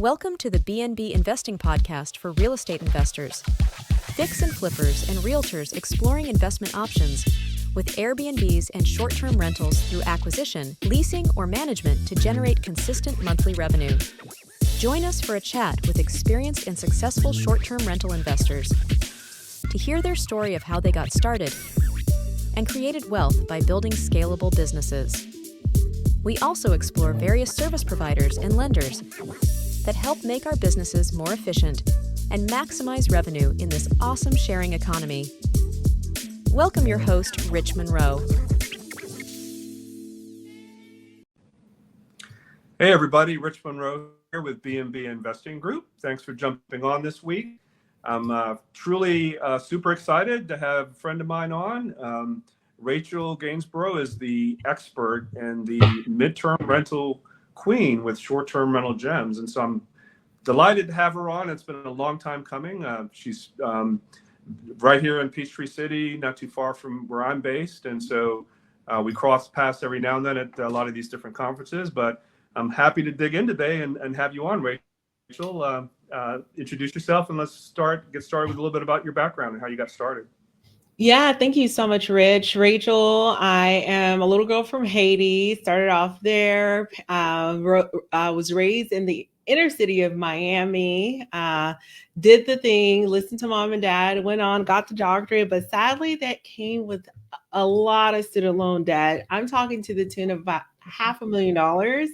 Welcome to the BNB Investing Podcast for real estate investors. Fix and flippers and realtors exploring investment options with Airbnbs and short-term rentals through acquisition, leasing, or management to generate consistent monthly revenue. Join us for a chat with experienced and successful short-term rental investors to hear their story of how they got started and created wealth by building scalable businesses. We also explore various service providers and lenders that help make our businesses more efficient and maximize revenue in this awesome sharing economy. Welcome your host, Rich Munroe. Hey everybody, Rich Munroe here with BNB Investing Group. Thanks for jumping on this week. I'm truly super excited to have a friend of mine on. Rachel Gainsbrugh is the expert and the midterm rental queen with short-term rental gems. And so I'm delighted to have her on. It's been a long time coming. She's right here in Peachtree City, not too far from where I'm based. And so we cross paths every now and then at a lot of these different conferences, but I'm happy to dig in today and have you on, Rachel. Introduce yourself and let's get started with a little bit about your background and how you got started. Yeah, thank you so much, Rich. Rachel, I am a little girl from Haiti, started off there, was raised in the inner city of Miami, did the thing, listened to mom and dad, went on, got the doctorate, but sadly that came with a lot of student loan debt. I'm talking to the tune of about $500,000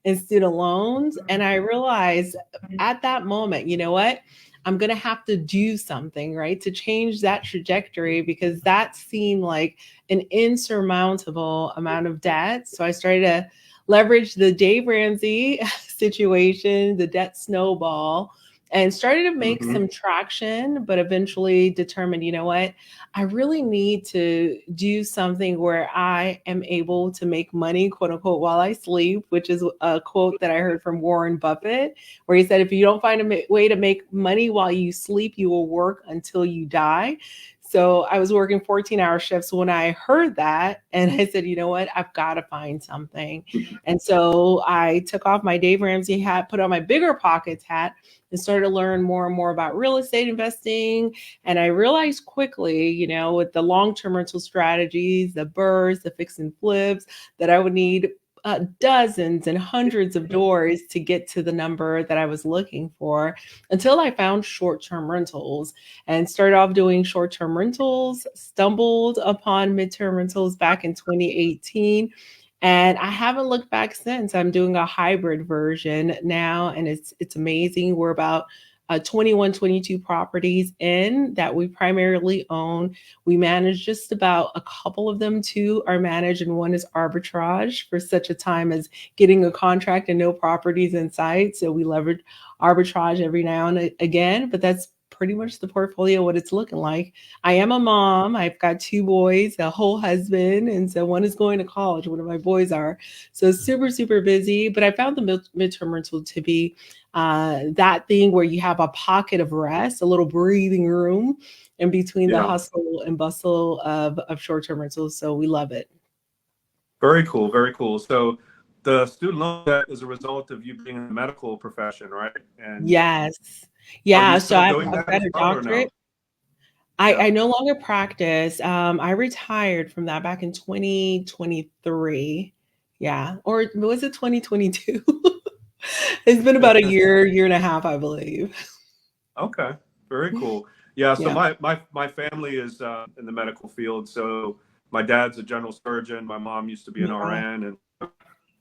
in student loans. And I realized at that moment, you know what? I'm going to have to do something, right, to change that trajectory because that seemed like an insurmountable amount of debt. So I started to leverage the Dave Ramsey situation, the debt snowball, and started to make some traction, but eventually determined, you know what, I really need to do something where I am able to make money, quote unquote, while I sleep, which is a quote that I heard from Warren Buffett, where he said, if you don't find a way to make money while you sleep, you will work until you die. So I was working 14-hour shifts when I heard that. And I said, you know what, I've got to find something. And so I took off my Dave Ramsey hat, put on my bigger pockets hat, and started to learn more and more about real estate investing. And I realized quickly, you know, with the long-term rental strategies, the burrs, the fix and flips, that I would need dozens and hundreds of doors to get to the number that I was looking for until I found short-term rentals and started off doing short-term rentals, stumbled upon midterm rentals back in 2018. And I haven't looked back since. I'm doing a hybrid version now, and it's amazing. We're about 21, 22 properties in that we primarily own. We manage just about a couple of them. Two are managed, and one is arbitrage for such a time as getting a contract and no properties in sight. So we leverage arbitrage every now and again, but that's pretty much the portfolio, what it's looking like. I am a mom. I've got two boys, a whole husband. And so one is going to college. One of my boys are. So super, super busy. But I found the midterm rental to be that thing where you have a pocket of rest, a little breathing room in between the hustle and bustle of short-term rentals. So we love it. Very cool. Very cool. So the student loan debt is a result of you being in the medical profession, right? And yes. Yeah, so I've got a doctorate. I no longer practice. I retired from that back in 2023. Yeah, or was it 2022? It's been about a year and a half, I believe. Okay, very cool. Yeah, so my family is in the medical field. So my dad's a general surgeon. My mom used to be an RN, and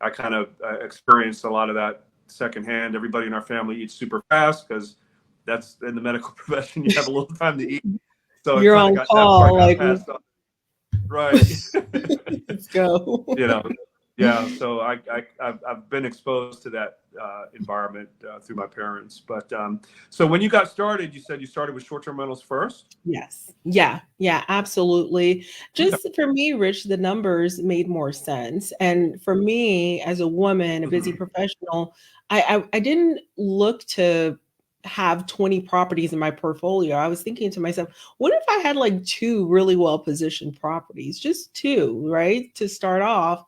I kind of experienced a lot of that secondhand. Everybody in our family eats super fast because that's in the medical profession. You have a little time to eat. So you're on call, like, right. Let's go. You know, yeah. So I've been exposed to that environment through my parents. But so when you got started, you said you started with short-term rentals first? Yes. Yeah, absolutely. Just for me, Rich, the numbers made more sense. And for me, as a woman, a busy professional, I didn't look to have 20 properties in my portfolio. I was thinking to myself, what if I had like two really well-positioned properties, just two, right, to start off?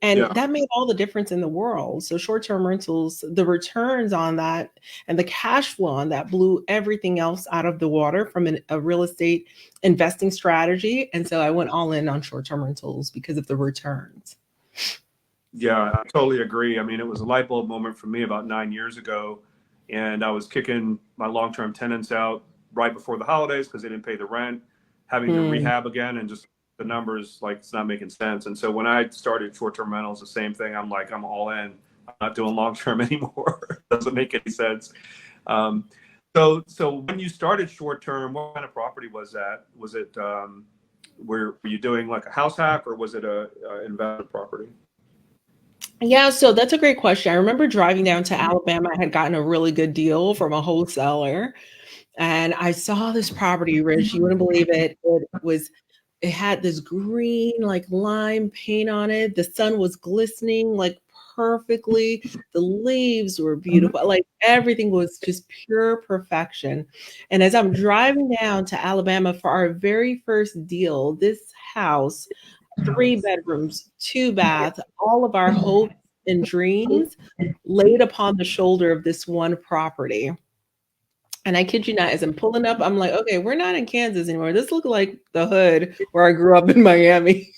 And Yeah. that made all the difference in the world. So short-term rentals, the returns on that and the cash flow on that blew everything else out of the water from a real estate investing strategy. And so I went all in on short-term rentals because of the returns. Yeah, I totally agree. I mean, it was a light bulb moment for me about 9 years ago. And I was kicking my long-term tenants out right before the holidays because they didn't pay the rent, having to Mm. rehab again, and just the numbers, like, it's not making sense. And so when I started short-term rentals, the same thing. I'm like, I'm all in. I'm not doing long-term anymore. Doesn't make any sense. Um, so when you started short-term, what kind of property was that? Was it, were you doing like a house hack, or was it a investment property? Yeah, so that's a great question. I remember driving down to Alabama. I had gotten a really good deal from a wholesaler, and I saw this property, Rich. You wouldn't believe it. It had this green, like lime paint on it. The sun was glistening like perfectly. The leaves were beautiful. Like everything was just pure perfection. And as I'm driving down to Alabama for our very first deal, this house, 3 bedrooms, 2 bath, all of our hopes and dreams laid upon the shoulder of this one property. And I kid you not, as I'm pulling up, I'm like, okay, we're not in Kansas anymore. This looks like the hood where I grew up in Miami.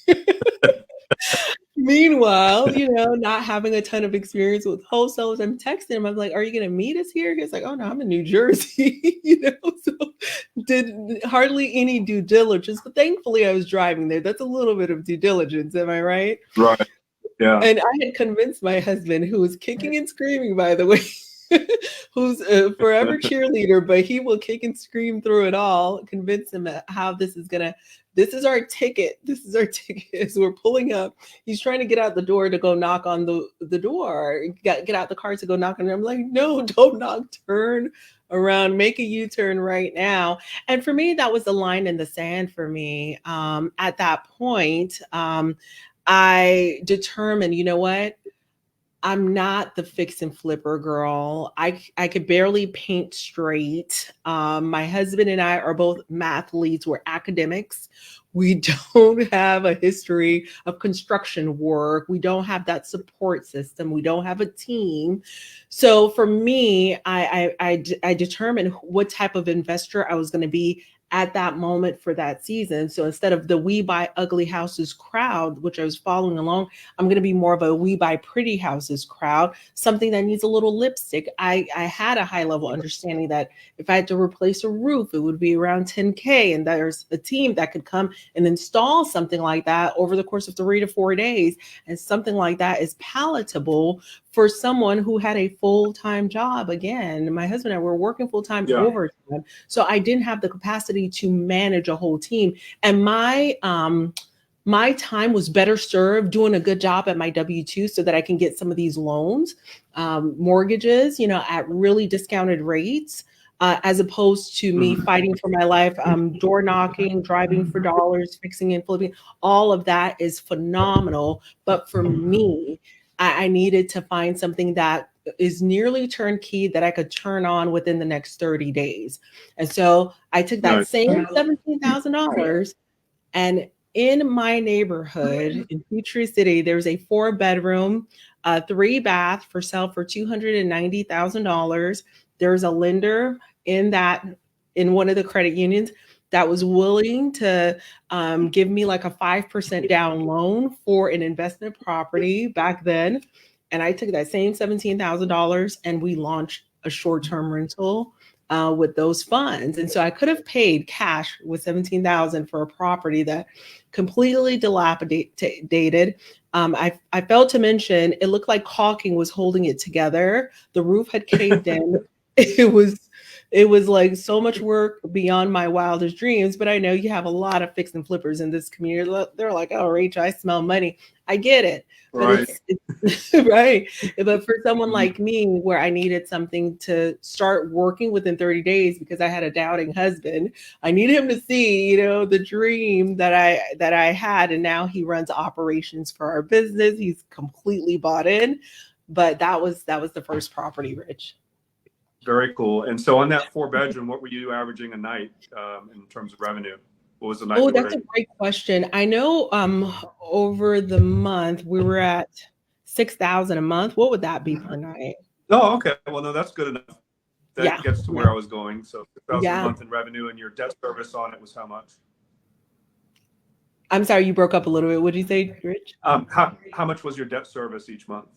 Meanwhile, not having a ton of experience with wholesalers, I'm texting him. I'm like, are you going to meet us here? He's like, oh no, I'm in New Jersey. So did hardly any due diligence, but thankfully I was driving there. That's a little bit of due diligence. Am I right? Right. Yeah. And I had convinced my husband, who was kicking and screaming, by the way, who's a forever cheerleader, but he will kick and scream through it all, convince him how this is our ticket. This is our ticket. So we're pulling up. He's trying to get out the door to go knock on the door, get out the car to go knock on it. I'm like, no, don't knock, turn around, make a U-turn right now. And for me, that was the line in the sand for me. At that point, I determined, you know what? I'm not the fix and flipper girl. I could barely paint straight. My husband and I are both mathletes. We're academics. We don't have a history of construction work. We don't have that support system. We don't have a team. So for me, I determined what type of investor I was going to be at that moment for that season. So instead of the we buy ugly houses crowd, which I was following along, I'm going to be more of a we buy pretty houses crowd, something that needs a little lipstick. I had a high level understanding that if I had to replace a roof, it would be around 10K. And there's a team that could come and install something like that over the course of 3 to 4 days. And something like that is palatable for someone who had a full-time job. Again, my husband and I were working full-time overtime. So I didn't have the capacity to manage a whole team. And my time was better served doing a good job at my W-2 so that I can get some of these loans, mortgages, at really discounted rates, as opposed to me fighting for my life, door knocking, driving for dollars, fixing and flipping. All of that is phenomenal. But for me, I needed to find something that is nearly turnkey that I could turn on within the next 30 days. And so I took that same $17,000, and in my neighborhood in Peachtree City, there's a 4-bedroom, 3-bath for sale for $290,000. There's a lender in one of the credit unions that was willing to give me like a 5% down loan for an investment property back then. And I took that same $17,000 and we launched a short-term rental with those funds. And so I could have paid cash with $17,000 for a property that completely dilapidated. I failed to mention, it looked like caulking was holding it together. The roof had caved in. It was like so much work beyond my wildest dreams, but I know you have a lot of fix and flippers in this community. They're like, oh, Rachel, I smell money. I get it. But it's right. But for someone like me, where I needed something to start working within 30 days because I had a doubting husband, I needed him to see, the dream that I had. And now he runs operations for our business. He's completely bought in. But that was the first property, Rich. Very cool. And so on that 4-bedroom, what were you averaging a night in terms of revenue? What was the Oh, nightly that's a rate? great question. I know over the month we were at 6,000 a month. What would that be per night? Oh, okay. Well, no, that's good enough. That Yeah, gets to where yeah, I was going. So 6,000 a yeah. month in revenue, and your debt service on it was how much? I'm sorry, you broke up a little bit. What did you say, Rich? How much was your debt service each month?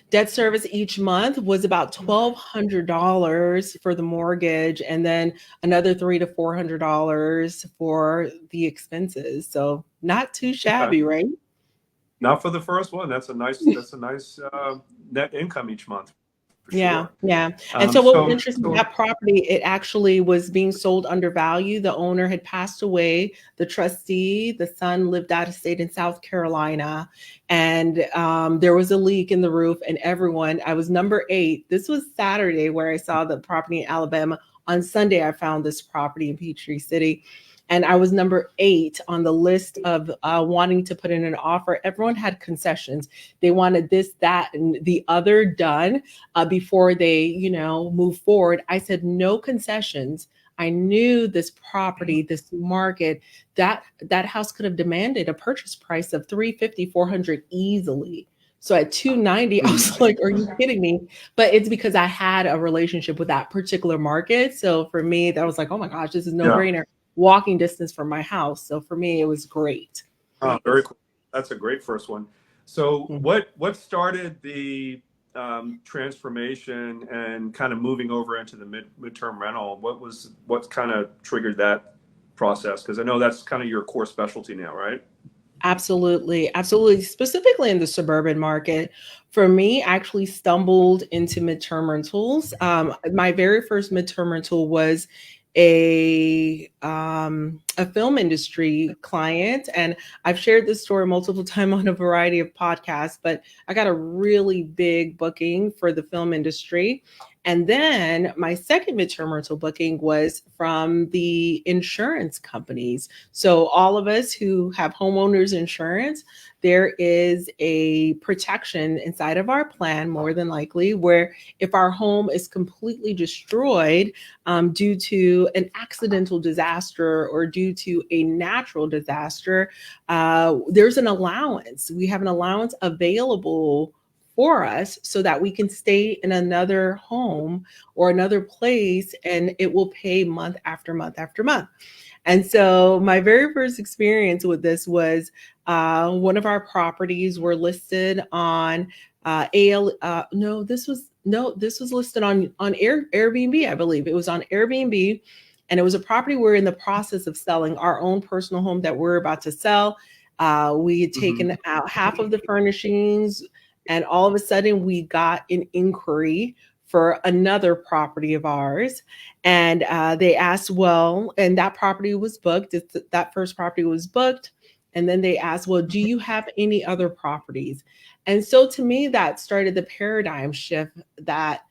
Debt service each month was about $1,200 for the mortgage, and then another $300 to $400 for the expenses. So not too Okay. shabby, right? Not for the first one. That's a nice net income each month for Yeah, sure. yeah. And so what was interesting, So that property, it actually was being sold under value. The owner had passed away. The trustee, the son lived out of state in South Carolina, and there was a leak in the roof, and everyone, I was number 8. This was Saturday where I saw the property in Alabama. On Sunday, I found this property in Peachtree City. And I was number 8 on the list of wanting to put in an offer. Everyone had concessions. They wanted this, that, and the other done before they, move forward. I said no concessions. I knew this property, this market, that house could have demanded a purchase price of 350, 400 easily. So at 290, I was like, are you kidding me? But it's because I had a relationship with that particular market. So for me, that was like, oh my gosh, this is no yeah. brainer. Walking distance from my house. So for me, it was great. Oh, very cool. That's a great first one. So what started the transformation and kind of moving over into the midterm rental? What kind of triggered that process? Because I know that's kind of your core specialty now, right? Absolutely. Absolutely. Specifically in the suburban market. For me, I actually stumbled into midterm rentals. My very first midterm rental was a film industry client, and I've shared this story multiple times on a variety of podcasts, but I got a really big booking for the film industry. And then my second midterm rental booking was from the insurance companies. So all of us who have homeowners insurance, there is a protection inside of our plan, more than likely, where if our home is completely destroyed due to an accidental disaster or due to a natural disaster, there's an allowance. We have an allowance available for us so that we can stay in another home or another place, and it will pay month after month after month. And so my very first experience with this was one of our properties were listed on this was listed on Airbnb, I believe. It was on Airbnb, and it was a property we're in the process of selling, our own personal home that we're about to sell. We had taken out half of the furnishings, and all of a sudden we got an inquiry for another property of ours. And they asked, well, and that property was booked. That first property was booked. And then they asked, well, do you have any other properties? And so to me, that started the paradigm shift that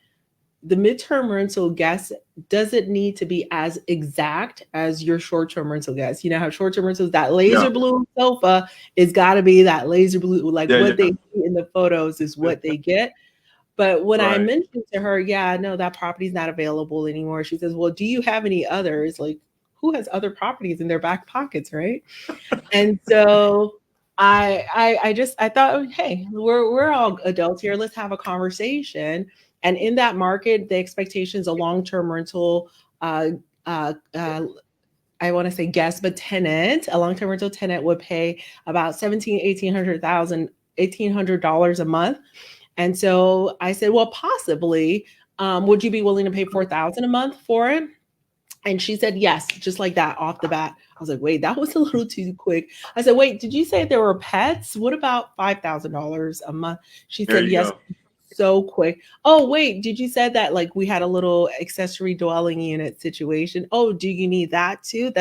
the midterm rental guest doesn't need to be as exact as your short-term rental guest. You know how short-term rentals, that laser blue sofa is got to be that laser blue, like what they see in the photos is what they get. But when I mentioned to her, yeah, no, that property's not available anymore, she says, well, do you have any others? Like, who has other properties in their back pockets, right? And so I thought, hey, we're all adults here. Let's have a conversation. And in that market, the expectations of long-term rental, I want to say guest, but tenant, a long-term rental tenant would pay about $1,800 a month. And so I said, well, possibly, would you be willing to pay $4,000 a month for it? And she said, yes, just like that off the bat. I was like, wait, that was a little too quick. I said, wait, did you say there were pets? What about $5,000 a month? She said, yes, so quick. Oh, wait, did you say that like we had a little accessory dwelling unit situation? Oh, do you need that too?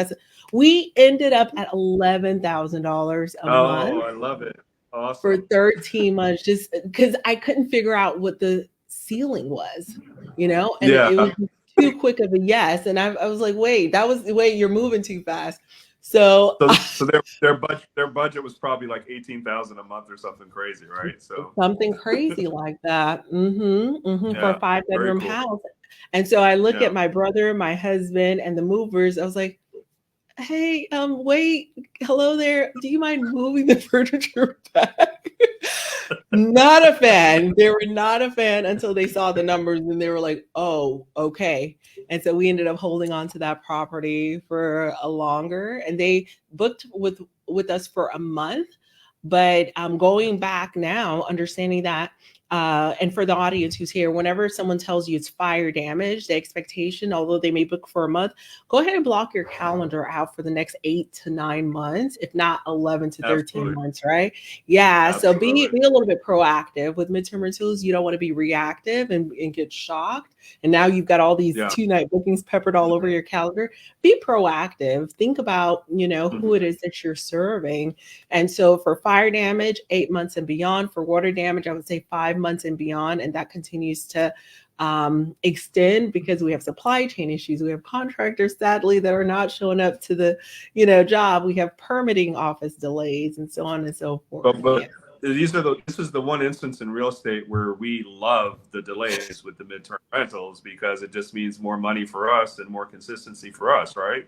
We ended up at $11,000 a month. Oh, I love it. Awesome. For 13 months, just because I couldn't figure out what the ceiling was, and it was too quick of a yes. And I was like, wait, you're moving too fast. So their budget was probably like $18,000 a month or something crazy, right? So something crazy like that. For a 5-bedroom house. And so I look at my brother, my husband, and the movers. I was like, hey, wait, hello there. Do you mind moving the furniture back? Not a fan. They were not a fan until they saw the numbers and they were like, oh, okay. And so we ended up holding on to that property for a longer, and they booked with us for a month. But going back now, understanding that, and for the audience who's here, whenever someone tells you it's fire damage, the expectation, although they may book for a month, go ahead and block your calendar out for the next 8 to 9 months, if not 11 to 13 Absolutely. months, right? Yeah. Absolutely. So be a little bit proactive with midterm rentals. You don't want to be reactive and get shocked. And now you've got all these 2-night bookings peppered all over your calendar. Be proactive. Think about, who it is that you're serving. And so for fire damage, 8 months and beyond. For water damage, I would say 5 months and beyond. And that continues to extend because we have supply chain issues. We have contractors, sadly, that are not showing up to the, job. We have permitting office delays and so on and so forth. But this is the one instance in real estate where we love the delays with the midterm rentals, because it just means more money for us and more consistency for us, right?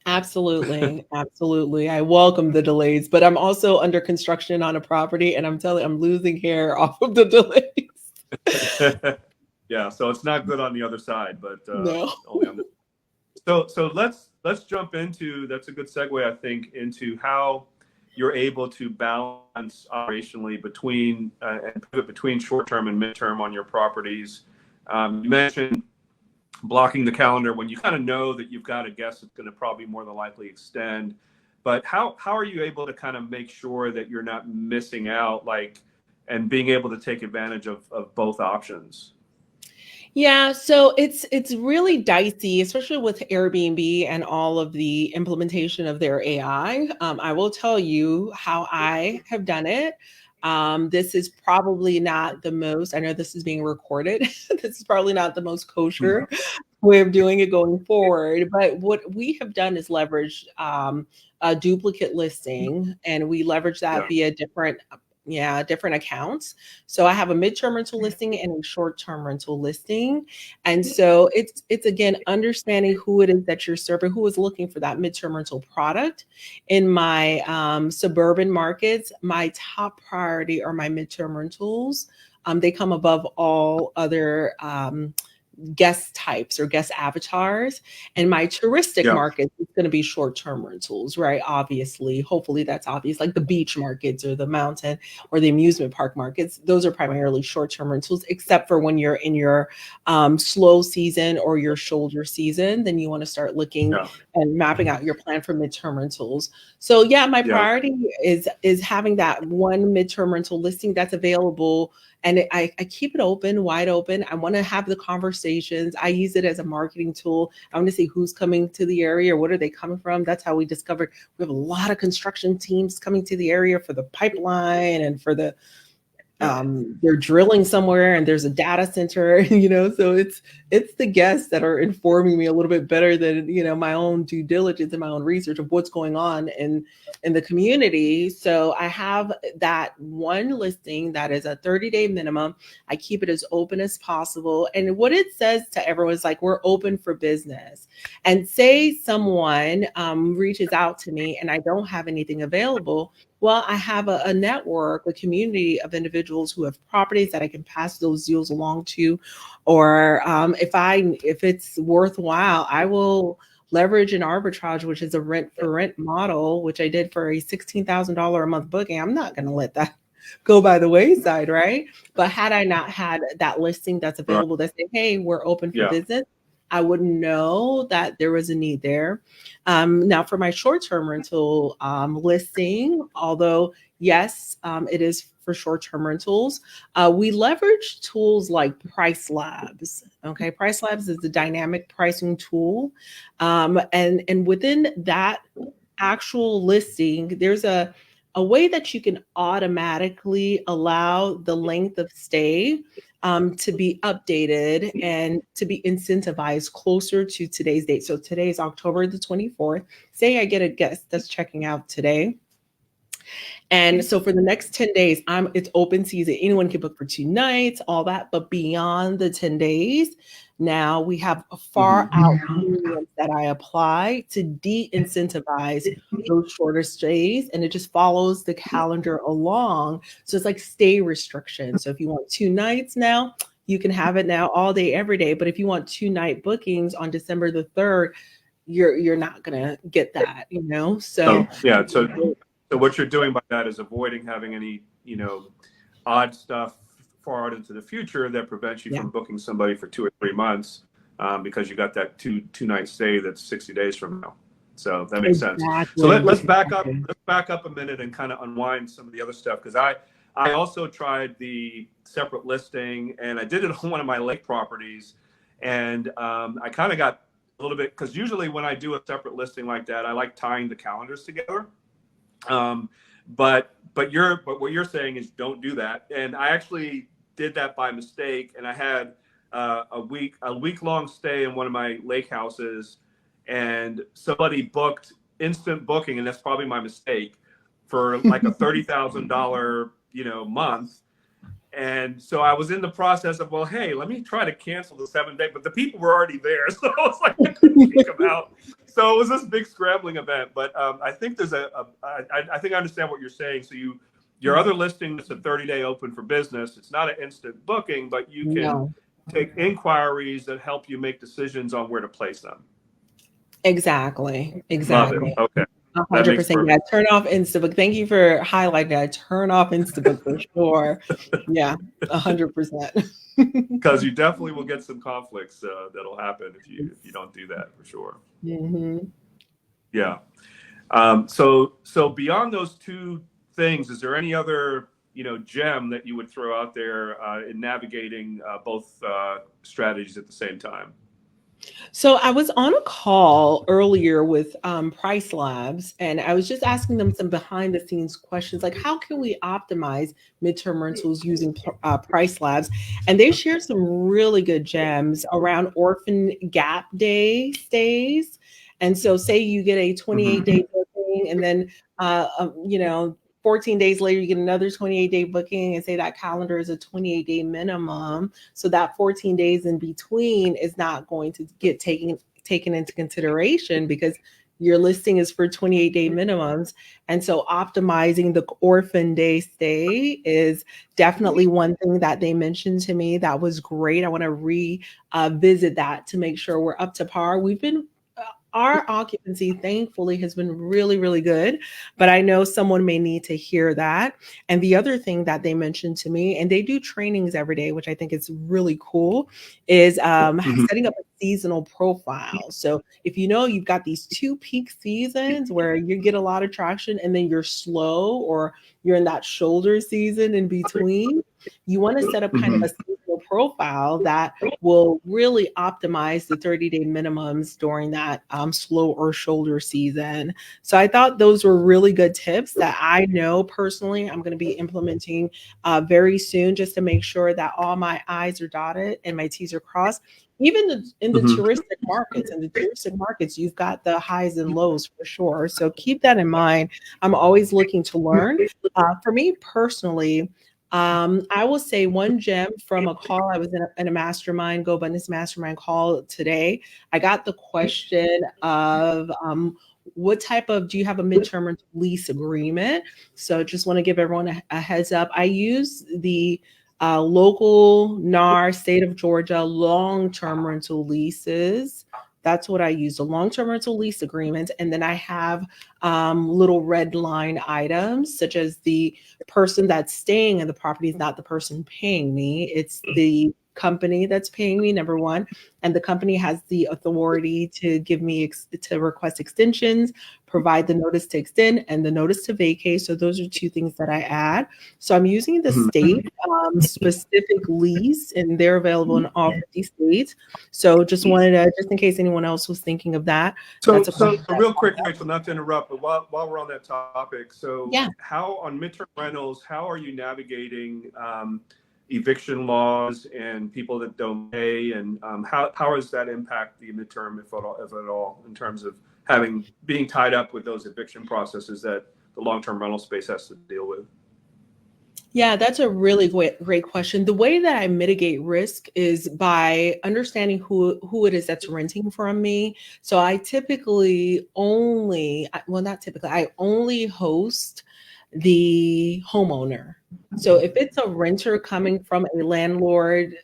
Absolutely. Absolutely. I welcome the delays, but I'm also under construction on a property, and I'm losing hair off of the delays. Yeah, so it's not good on the other side, but no. Only on the. So let's jump into, that's a good segue, I think, into how you're able to balance operationally between and pivot between short-term and midterm on your properties. You mentioned blocking the calendar when you kind of know that you've got a guest that's going to probably more than likely extend. But how are you able to kind of make sure that you're not missing out, and being able to take advantage of both options? Yeah, so it's really dicey, especially with Airbnb and all of the implementation of their AI. I will tell you how I have done it. This is probably not the most, I know this is being recorded. This is probably not the most kosher way of doing it going forward. But what we have done is leverage a duplicate listing, and we leverage that via different accounts. So I have a midterm rental listing and a short-term rental listing. And so it's again, understanding who it is that you're serving, who is looking for that midterm rental product. In my suburban markets, my top priority are my midterm rentals. They come above all other guest types or guest avatars. And my touristic markets, it's going to be short-term rentals, right? Obviously, hopefully that's obvious, like the beach markets or the mountain or the amusement park markets. Those are primarily short-term rentals, except for when you're in your slow season or your shoulder season, then you want to start looking and mapping out your plan for midterm rentals. So my priority is having that one midterm rental listing that's available. And I keep it open, wide open. I want to have the conversations. I use it as a marketing tool. I want to see who's coming to the area. What are they coming from? That's how we discovered we have a lot of construction teams coming to the area for the pipeline and for the they're drilling somewhere and there's a data center, so it's the guests that are informing me a little bit better than, my own due diligence and my own research of what's going on in the community. So I have that one listing that is a 30-day minimum. I keep it as open as possible. And what it says to everyone is we're open for business. And say someone reaches out to me and I don't have anything available. Well, I have a network, a community of individuals who have properties that I can pass those deals along to, or if it's worthwhile, I will leverage an arbitrage, which is a rent for rent model, which I did for a $16,000 a month booking. I'm not going to let that go by the wayside, right? But had I not had that listing that's available that say, hey, we're open for business, I wouldn't know that there was a need there. Now for my short-term rental listing, although yes, it is for short-term rentals, we leverage tools like Price Labs. Okay, Price Labs is a dynamic pricing tool, and within that actual listing, there's a way that you can automatically allow the length of stay to be updated and to be incentivized closer to today's date. So today is October the 24th. Say I get a guest that's checking out today. And so for the next 10 days, it's open season. Anyone can book for 2 nights, all that. But beyond the 10 days, now we have far out premiums that I apply to de-incentivize those shorter stays, and it just follows the calendar along. So it's like stay restrictions. So if you want 2 nights now, you can have it now all day, every day. But if you want 2-night bookings on December the 3rd, you're not gonna get that, you know. So yeah, so what you're doing by that is avoiding having any, odd stuff far out into the future that prevents you from booking somebody for 2 or 3 months, because you got that two-night stay that's 60 days from now. So that makes sense. So let's back up. Let's back up a minute and kind of unwind some of the other stuff, because I also tried the separate listing, and I did it on one of my lake properties, and I kind of got a little bit, because usually when I do a separate listing like that, I like tying the calendars together. But what you're saying is don't do that. And I actually did that by mistake, and I had a week-long stay in one of my lake houses, and somebody booked instant booking, and that's probably my mistake, for like a $30,000 month. And so I was in the process of, well, hey, let me try to cancel the 7-day, but the people were already there, so I was like, I couldn't kick them out. So it was this big scrambling event. But I think there's I think I understand what you're saying. So your other listing is a 30-day open for business. It's not an instant booking, but you can take inquiries that help you make decisions on where to place them. Exactly. Love it. Okay. 100%. Yeah, turn off Instabook. Thank you for highlighting that. Turn off Instabook for sure. Yeah, 100%. Because you definitely will get some conflicts that'll happen if you don't do that, for sure. Yeah. So beyond those 2 things, is there any other gem that you would throw out there in navigating both strategies at the same time? So I was on a call earlier with Price Labs, and I was just asking them some behind the scenes questions, like how can we optimize midterm rentals using Price Labs? And they shared some really good gems around orphan gap day stays. And so say you get a 28-day booking, and then 14 days later, you get another 28-day booking, and say that calendar is a 28-day minimum. So that 14 days in between is not going to get taken into consideration because your listing is for 28-day minimums. And so optimizing the orphan day stay is definitely one thing that they mentioned to me that was great. I want to revisit that to make sure we're up to par. Our occupancy, thankfully, has been really, really good, but I know someone may need to hear that. And the other thing that they mentioned to me, and they do trainings every day, which I think is really cool, is setting up a seasonal profile. So if you've got these 2 peak seasons where you get a lot of traction and then you're slow, or you're in that shoulder season in between, you want to set up kind of a seasonal profile that will really optimize the 30-day minimums during that slow or shoulder season. So I thought those were really good tips that I know personally I'm going to be implementing very soon, just to make sure that all my I's are dotted and my T's are crossed. Even in the touristic markets, you've got the highs and lows for sure. So keep that in mind. I'm always looking to learn. For me personally, I will say one gem from a call. I was in a mastermind, Go Abundance mastermind call today. I got the question of what type of, do you have a midterm rental lease agreement? So just want to give everyone a heads up. I use the local NAR, state of Georgia, long-term rental leases. That's what I use, a long-term rental lease agreement. And then I have little red line items, such as the person that's staying in the property is not the person paying me. It's the company that's paying me, number one. And the company has the authority to give me, to request extensions, provide the notice to extend and the notice to vacate. So those are 2 things that I add. So I'm using the state specific lease, and they're available in all 50 states. So just wanted to, just in case anyone else was thinking of that. So real quick, Rachel, not to interrupt, but while we're on that topic, how on midterm rentals, how are you navigating eviction laws and people that don't pay, and how does that impact the midterm, if at all, in terms of being tied up with those eviction processes that the long-term rental space has to deal with? Yeah, that's a really great question. The way that I mitigate risk is by understanding who it is that's renting from me. So I typically well, not typically, I only host the homeowner. So if it's a renter coming from a landlord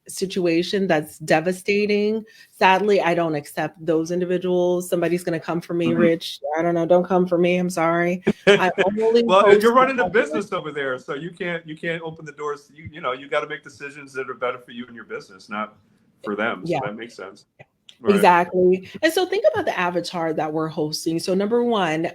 situation that's devastating, sadly, I don't accept those individuals. Somebody's going to come for me, Mhm. Rich. I don't know. Don't come for me. I'm sorry. I only Well, you're host the running a homeowner. business over there, so you can't open the doors. You got to make decisions that are better for you and your business, not for them. So Yeah. that makes sense. Right. Exactly. And so think about the avatar that we're hosting. So number one,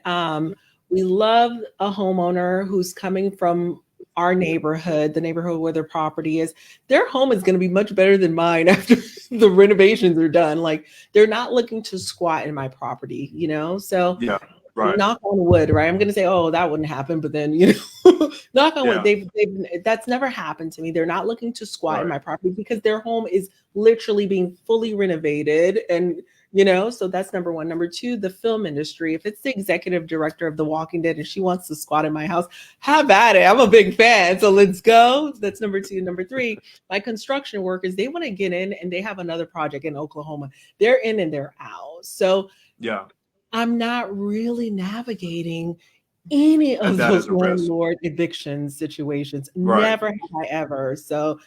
we love a homeowner who's coming from our neighborhood, the neighborhood where their property is. Their home is going to be much better than mine after the renovations are done. Like they're not looking to squat in my property, you know? So Yeah. Right. knock on wood, right? I'm going to say, oh, that wouldn't happen, but then knock on wood. Yeah. They've that's never happened to me. They're not looking to squat in Right. my property because their home is literally being fully renovated, and so that's number one. Number two, the film industry. If it's the executive director of The Walking Dead and she wants to squat in my house, have at it. I'm a big fan, so let's go. That's number two. Number three, my construction workers. They want to get in, and they have another project in Oklahoma. They're in and they're out. So Yeah. I'm not really navigating any And of that is those a risk. landlord eviction situations. Right. Never have I ever. So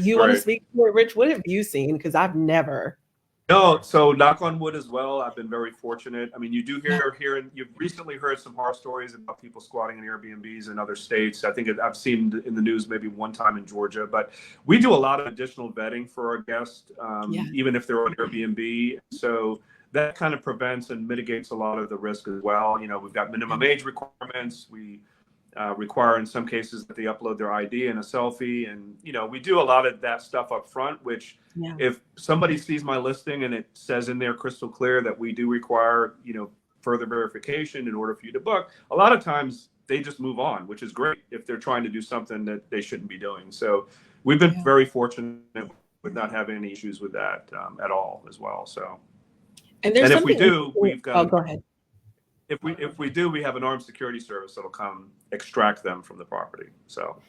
you want to Right. speak to it, Rich? What have you seen? Because I've never. No, so knock on wood as well. I've been very fortunate. I mean, you do Yeah. hear, and you've recently heard some horror stories about people squatting in Airbnbs in other states. I think I've seen in the news maybe one time in Georgia, but we do a lot of additional vetting for our guests, Yeah. even if they're on Airbnb. So that kind of prevents and mitigates a lot of the risk as well. We've got minimum age requirements. We require in some cases that they upload their ID and a selfie. And, we do a lot of that stuff up front, which Yeah. if somebody sees my listing and it says in there crystal clear that we do require, further verification in order for you to book, a lot of times they just move on, which is great if they're trying to do something that they shouldn't be doing. So we've been Yeah. very fortunate with not having any issues with that at all as well. So, And there's and if we something do, we've oh, got go ahead. if we do, we have an armed security service that'll come extract them from the property. So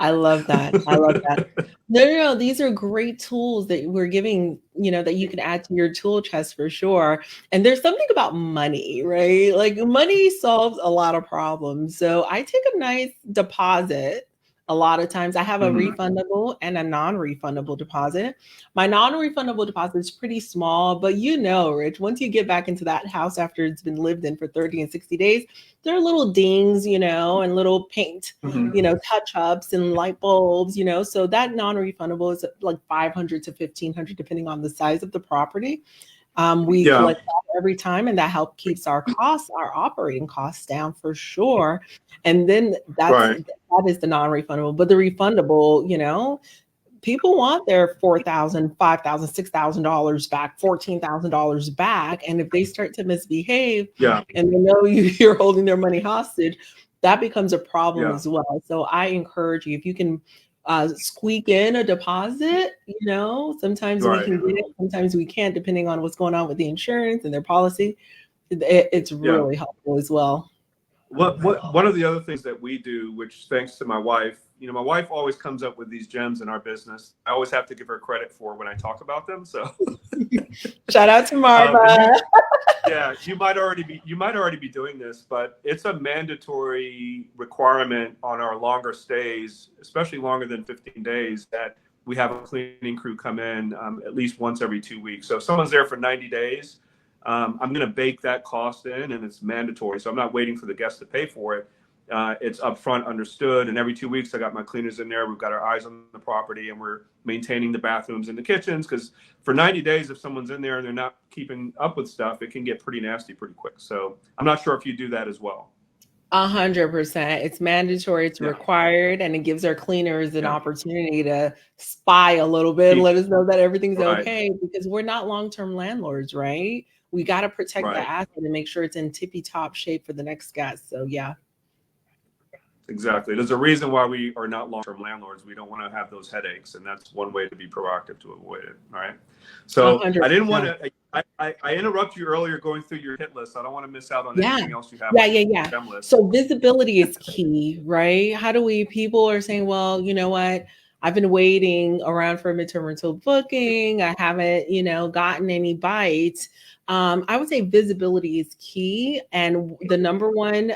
I love that. I love that. No. These are great tools that we're giving, that you can add to your tool chest for sure. And there's something about money, right? Like money solves a lot of problems. So I take a nice deposit. A lot of times I have a Mhm. refundable and a non-refundable deposit. My non-refundable deposit is pretty small, but Rich, once you get back into that house after it's been lived in for 30 and 60 days, there are little dings, and little paint, Mhm. touch ups and light bulbs, so that non-refundable is like 500 to 1500 depending on the size of the property. We Yeah. collect that every time, and that help keeps our operating costs down for sure. And then Right. that is the non-refundable, but the refundable, people want their $4,000, $5,000, $6,000 back, $14,000 back. And if they start to misbehave Yeah. and they know you're holding their money hostage, that becomes a problem Yeah. as well. So I encourage you, if you can squeak in a deposit, sometimes we Right. can get it, sometimes we can't, depending on what's going on with the insurance and their policy. It's Yeah. really helpful as well. One of the other things that we do, which thanks to my wife, my wife always comes up with these gems in our business. I always have to give her credit for when I talk about them. So Shout out to and Marva. you might already be doing this, but it's a mandatory requirement on our longer stays, especially longer than 15 days, that we have a cleaning crew come in at least once every 2 weeks. So if someone's there for 90 days, I'm going to bake that cost in, and it's mandatory. So I'm not waiting for the guest to pay for it. It's upfront understood. And every 2 weeks, I got my cleaners in there. We've got our eyes on the property, and we're maintaining the bathrooms and the kitchens. Because for 90 days, if someone's in there and they're not keeping up with stuff, it can get pretty nasty pretty quick. So I'm not sure if you do that as well. 100%. It's mandatory, it's required, and it gives our cleaners an Yeah. opportunity to spy a little bit and let us know that everything's Right. okay, because we're not long-term landlords, right? We got to protect the Right. asset and make sure it's in tippy top shape for the next guest. So yeah. Exactly. There's a reason why we are not long-term landlords. We don't want to have those headaches, and that's one way to be proactive to avoid it. All right. So 100%. I didn't want to. I interrupt you earlier going through your hit list. I don't want to miss out on Yeah. anything else you have on your gem list. So visibility is key, right? People are saying, well, you know what? I've been waiting around for a midterm rental booking. I haven't, gotten any bites. I would say visibility is key. And the number one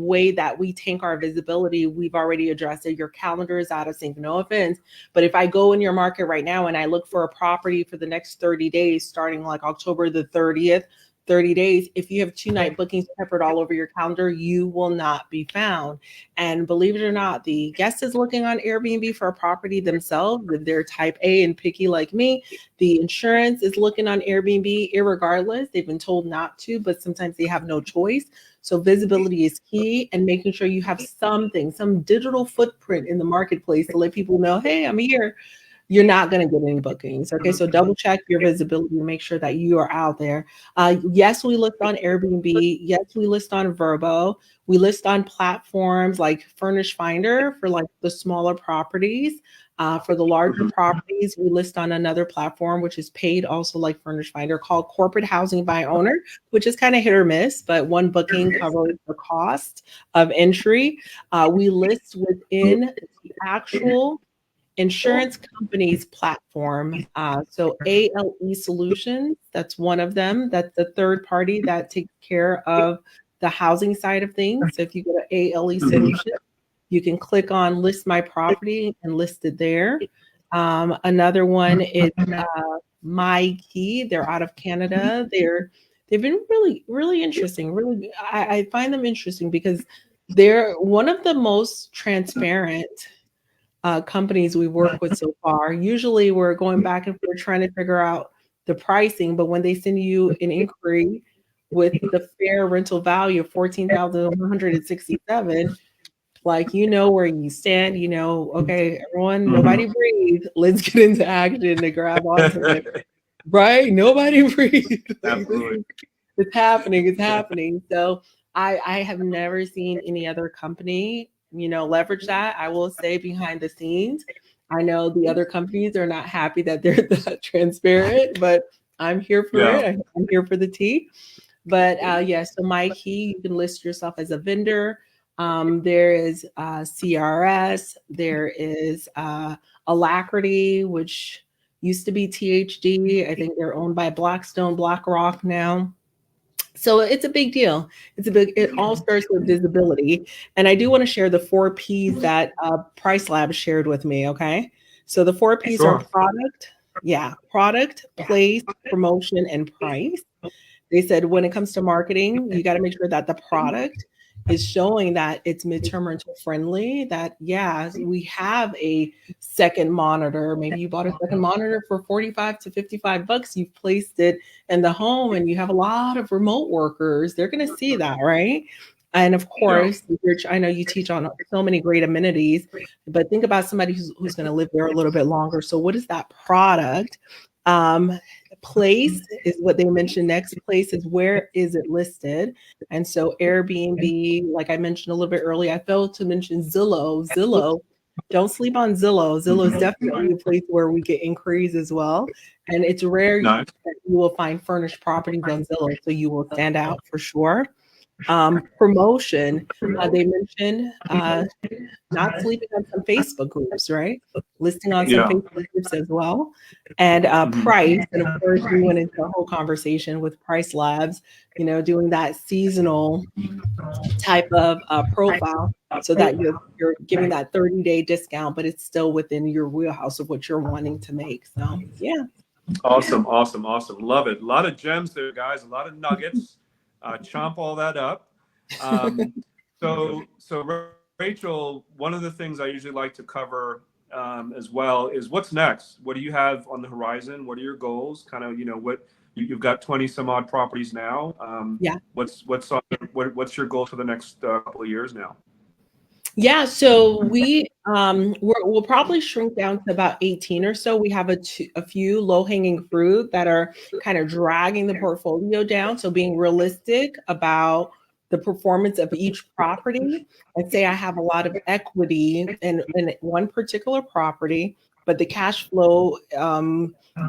way that we tank our visibility, we've already addressed it. Your calendar is out of sync, no offense. But if I go in your market right now and I look for a property for the next 30 days, starting like October the 30th, 30 days, if you have 2-night bookings peppered all over your calendar, you will not be found. And believe it or not, the guest is looking on Airbnb for a property themselves. If they're type A and picky like me, the insurance is looking on Airbnb irregardless. They've been told not to, but sometimes they have no choice. So visibility is key, and making sure you have some digital footprint in the marketplace to let people know, hey, I'm here. You're not going to get any bookings. Okay, so double check your visibility and make sure that you are out there. Yes, we list on Airbnb. Yes, we list on Vrbo. We list on platforms like Furnish Finder for like the smaller properties. For the larger properties, we list on another platform, which is paid also like Furnish Finder, called Corporate Housing by Owner, which is kind of hit or miss, but one booking covers the cost of entry. We list within the actual insurance company's platform. So ALE Solutions, that's one of them. That's the third party that takes care of the housing side of things. So if you go to ALE Solutions, you can click on list my property and list it there. Another one is My Key. They're out of Canada. They've been really, really interesting. Really, I find them interesting because they're one of the most transparent companies we work with so far. Usually we're going back and forth trying to figure out the pricing, but when they send you an inquiry with the fair rental value of $14,167, like, where you stand, okay, everyone, nobody breathe. Let's get into action to grab onto it. Right? Nobody breathe. Absolutely. It's happening. So I have never seen any other company, leverage that. I will say behind the scenes, I know the other companies are not happy that they're that transparent, but I'm here for it. I'm here for the tea. But so My Key, you can list yourself as a vendor. There is CRS. There is Alacrity, which used to be THD. I think they're owned by Blackstone, BlackRock now. So it's a big deal. It all starts with visibility. And I do want to share the 4 P's that Price Lab shared with me. Okay. So the 4 P's are product, place, promotion, and price. They said when it comes to marketing, you got to make sure that the product is showing that it's midterm rental friendly, that we have a second monitor. Maybe you bought a second monitor for 45 to 55 bucks. You've placed it in the home and you have a lot of remote workers. They're going to see that, right? And of course, I know you teach on so many great amenities, but think about somebody who's going to live there a little bit longer. So what is that product? Place is what they mentioned next. Place is where is it listed? And so Airbnb, like I mentioned a little bit earlier, I failed to mention Zillow. Don't sleep on Zillow. Zillow is definitely a place where we get inquiries as well. And it's rare that you will find furnished properties on Zillow, so you will stand out for sure. Promotion, they mentioned not sleeping on some Facebook groups, right? Listing on some Facebook groups as well. And price, and of course we went into a whole conversation with Price Labs, doing that seasonal type of profile so that you're giving that 30-day discount, but it's still within your wheelhouse of what you're wanting to make. So Awesome. Love it. A lot of gems there, guys, a lot of nuggets. Chomp all that up. So Rachel, one of the things I usually like to cover as well is what's next. What do you have on the horizon? What are your goals? Kind of, what you've got 20 some odd properties now. What's your goal for the next couple of years now? Yeah, so we'll probably shrink down to about 18 or so. We have a few low-hanging fruit that are kind of dragging the portfolio down. So being realistic about the performance of each property and say I have a lot of equity in one particular property, but the cash flow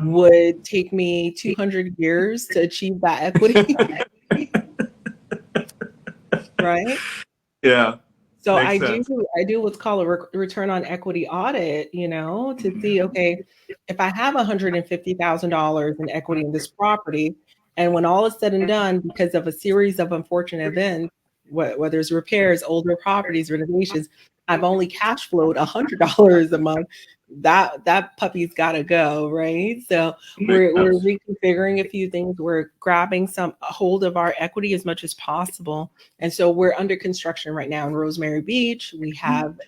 would take me 200 years to achieve that equity, right? Yeah. So Makes I sense. do what's called a return on equity audit, to see, okay, if I have $150,000 in equity in this property, and when all is said and done, because of a series of unfortunate events, whether it's repairs, older properties, renovations, I've only cash flowed $100 a month. That puppy's got to go, right? So we're reconfiguring a few things. We're grabbing some hold of our equity as much as possible. And so we're under construction right now in Rosemary Beach. We have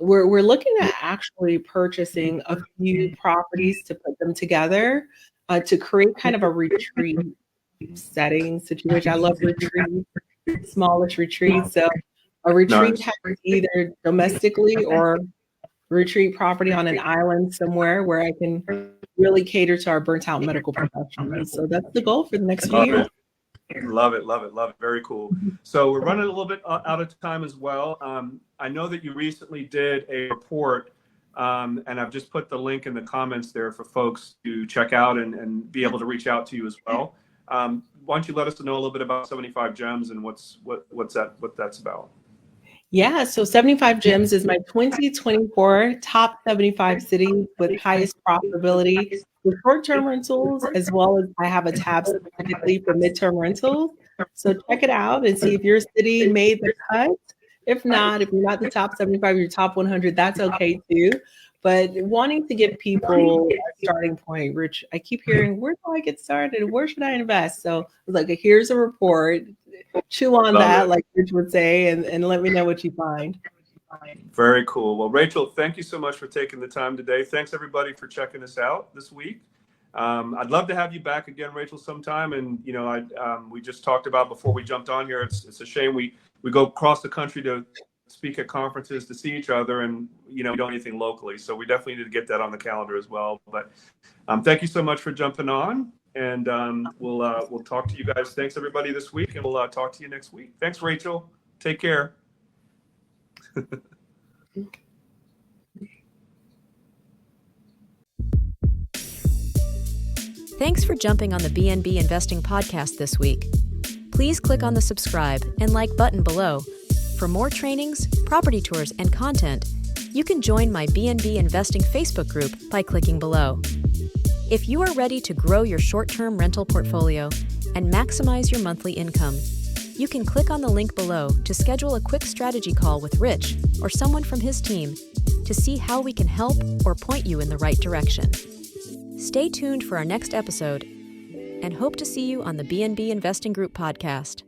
we're looking at actually purchasing a few properties to put them together to create kind of a retreat setting situation. I love retreats, smallish retreats. So a retreat happens either domestically or retreat property on an island somewhere where I can really cater to our burnt out medical professionals. So that's the goal for the next few years. Love it. Very cool. So we're running a little bit out of time as well. I know that you recently did a report, and I've just put the link in the comments there for folks to check out and be able to reach out to you as well. Why don't you let us know a little bit about 75 Gems and what that's about? Yeah, so 75 Gems is my 2024 top 75 cities with highest profitability for short-term rentals, as well as I have a tab specifically for midterm rentals. So check it out and see if your city made the cut. If not, if you're not the top 75, you're top 100, that's okay too. But wanting to give people a starting point, Rich, I keep hearing, where do I get started? Where should I invest? So it's like, here's a report. Chew on that, like Rich would say, and let me know what you find. Very cool. Well, Rachel, thank you so much for taking the time today. Thanks everybody for checking us out this week. I'd love to have you back again, Rachel, sometime. And we just talked about before we jumped on here. It's a shame we go across the country to speak at conferences to see each other, and we don't do anything locally. So we definitely need to get that on the calendar as well. But thank you so much for jumping on. And we'll talk to you guys. Thanks everybody this week, and we'll talk to you next week. Thanks, Rachel. Take care. Thanks for jumping on the BNB Investing Podcast this week. Please click on the subscribe and like button below. For more trainings, property tours, and content, you can join my BNB Investing Facebook group by clicking below. If you are ready to grow your short-term rental portfolio and maximize your monthly income, you can click on the link below to schedule a quick strategy call with Rich or someone from his team to see how we can help or point you in the right direction. Stay tuned for our next episode and hope to see you on the BNB Investing Group podcast.